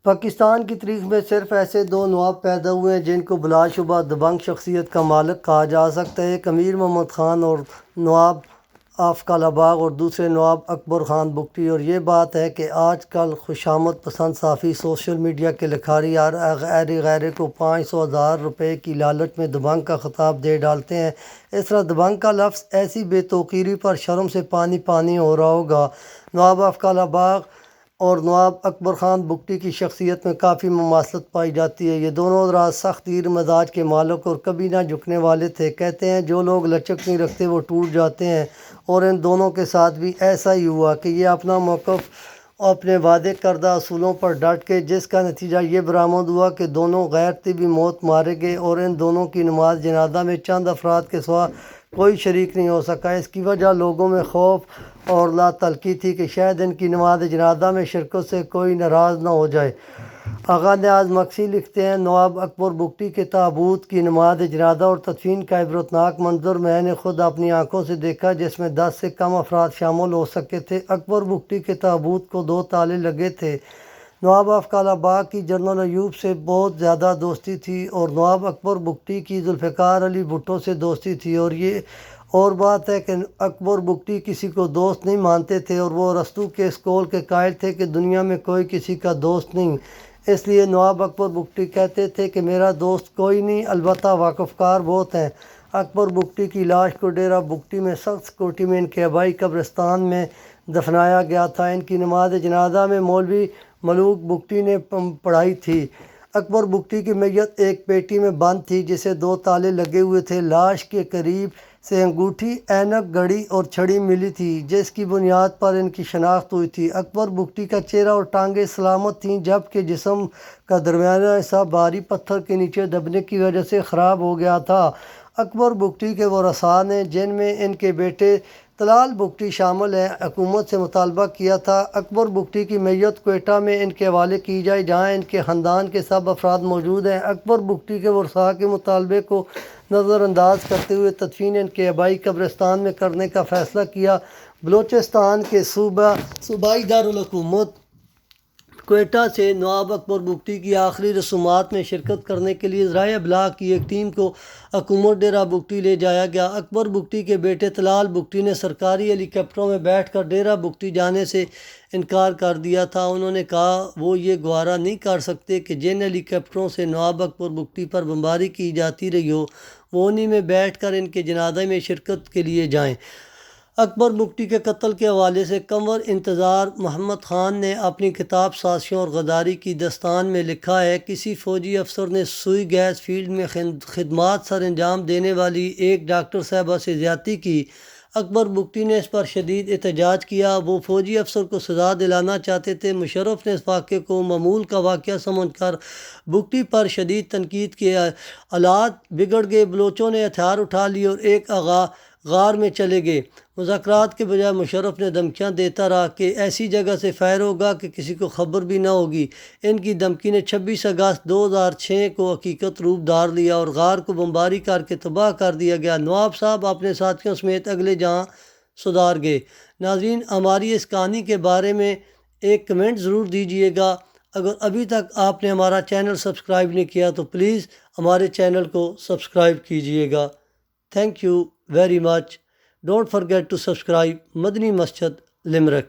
پاکستان کی تاریخ میں صرف ایسے دو نواب پیدا ہوئے ہیں جن کو بلا شبہ دبنگ شخصیت کا مالک کہا جا سکتا ہے، ایک امیر محمد خان اور نواب آباد اور دوسرے نواب اکبر خان بگٹی۔ اور یہ بات ہے کہ آج کل خوشامد پسند صحافی سوشل میڈیا کے لکھاری اور غیرے کو 500,000 روپے کی لالچ میں دبنگ کا خطاب دے ڈالتے ہیں۔ اس طرح دبنگ کا لفظ ایسی بے توقیری پر شرم سے پانی ہو رہا ہوگا۔ نواب آباد اور نواب اکبر خان بگٹی کی شخصیت میں کافی مماثلت پائی جاتی ہے۔ یہ دونوں حضرات سخت تیر مزاج کے مالک اور کبھی نہ جھکنے والے تھے۔ کہتے ہیں جو لوگ لچک نہیں رکھتے وہ ٹوٹ جاتے ہیں، اور ان دونوں کے ساتھ بھی ایسا ہی ہوا کہ یہ اپنا موقف اپنے وعدے کردہ اصولوں پر ڈٹ گئے، جس کا نتیجہ یہ برآمد ہوا کہ دونوں غیر طبی موت مارے گئے، اور ان دونوں کی نماز جنازہ میں چند افراد کے سوا کوئی شریک نہیں ہو سکا۔ اس کی وجہ لوگوں میں خوف اور لاعلمی تھی کہ شاید ان کی نماز جنازہ میں شرکت سے کوئی ناراض نہ ہو جائے۔ آغا نیاز مکسی لکھتے ہیں، نواب اکبر بگٹی کے تابوت کی نماز جنازہ اور تدفین کا عبرتناک منظر میں نے خود اپنی آنکھوں سے دیکھا، جس میں 10 سے کم افراد شامل ہو سکے تھے۔ اکبر بگٹی کے تابوت کو 2 تالے لگے تھے۔ نواب آباد کی جنرل ایوب سے بہت زیادہ دوستی تھی، اور نواب اکبر بگٹی کی ذوالفقار علی بھٹو سے دوستی تھی۔ اور یہ اور بات ہے کہ اکبر بگٹی کسی کو دوست نہیں مانتے تھے، اور وہ ارسطو کے اس قول کے قائل تھے کہ دنیا میں کوئی کسی کا دوست نہیں۔ اس لیے نواب اکبر بگٹی کہتے تھے کہ میرا دوست کوئی نہیں، البتہ واقف کار بہت ہیں۔ اکبر بگٹی کی لاش کو ڈیرہ بگٹی میں سخت سیکورٹی میں ان کے آبائی قبرستان میں دفنایا گیا تھا۔ ان کی نماز جنازہ میں مولوی ملوک بگٹی نے پڑھائی تھی۔ اکبر بگٹی کی میت ایک پیٹی میں بند تھی جسے 2 تالے لگے ہوئے تھے۔ لاش کے قریب سے انگوٹھی، اینک، گھڑی اور چھڑی ملی تھی، جس کی بنیاد پر ان کی شناخت ہوئی تھی۔ اکبر بگٹی کا چہرہ اور ٹانگیں سلامت تھیں، جبکہ جسم کا درمیانی حصہ بھاری پتھر کے نیچے دبنے کی وجہ سے خراب ہو گیا تھا۔ اکبر بگٹی کے ورثاء نے، جن میں ان کے بیٹے طلال بگٹی شامل ہیں، حکومت سے مطالبہ کیا تھا اکبر بگٹی کی میت کوئٹہ میں ان کے حوالے کی جائے، جہاں ان کے خاندان کے سب افراد موجود ہیں۔ اکبر بگٹی کے ورثاء کے مطالبے کو نظر انداز کرتے ہوئے تدفین ان کے آبائی قبرستان میں کرنے کا فیصلہ کیا۔ بلوچستان کے صوبائی دارالحکومت کوئٹہ سے نواب اکبر بگٹی کی آخری رسومات میں شرکت کرنے کے لیے ذرائع ابلاغ کی ایک ٹیم کو حکومت ڈیرہ بگٹی لے جایا گیا۔ اکبر بگٹی کے بیٹے طلال بگٹی نے سرکاری ہیلی کاپٹروں میں بیٹھ کر ڈیرہ بگٹی جانے سے انکار کر دیا تھا۔ انہوں نے کہا وہ یہ گوارا نہیں کر سکتے کہ جن ہیلی کاپٹروں سے نواب اکبر بگٹی پر بمباری کی جاتی رہی ہو، وہ انہی میں بیٹھ کر ان کے جنازے میں شرکت کے لیے جائیں۔ اکبر بگٹی کے قتل کے حوالے سے قمر انتظار محمد خان نے اپنی کتاب سازشوں اور غداری کی داستان میں لکھا ہے، کسی فوجی افسر نے سوئی گیس فیلڈ میں خدمات سر انجام دینے والی ایک ڈاکٹر صاحبہ سے زیادتی کی۔ اکبر بگٹی نے اس پر شدید احتجاج کیا۔ وہ فوجی افسر کو سزا دلانا چاہتے تھے۔ مشرف نے اس واقعے کو معمول کا واقعہ سمجھ کر بگٹی پر شدید تنقید کی۔ حالات بگڑ گئے، بلوچوں نے ہتھیار اٹھا لیے اور ایک غار میں چلے گئے۔ مذاکرات کے بجائے مشرف نے دھمکیاں دیتا رہا کہ ایسی جگہ سے فائر ہوگا کہ کسی کو خبر بھی نہ ہوگی۔ ان کی دھمکی نے 26 اگست 2006 کو حقیقت روپ دھار لیا اور غار کو بمباری کر کے تباہ کر دیا گیا۔ نواب صاحب اپنے ساتھیوں سمیت اگلے جہاں سدھار گئے۔ ناظرین، ہماری اس کہانی کے بارے میں ایک کمنٹ ضرور دیجیے گا۔ اگر ابھی تک آپ نے ہمارا چینل سبسکرائب نہیں کیا تو پلیز ہمارے چینل کو سبسکرائب کیجیے گا۔ Thank you very much. Don't forget to subscribe Madni Masjid لمرک۔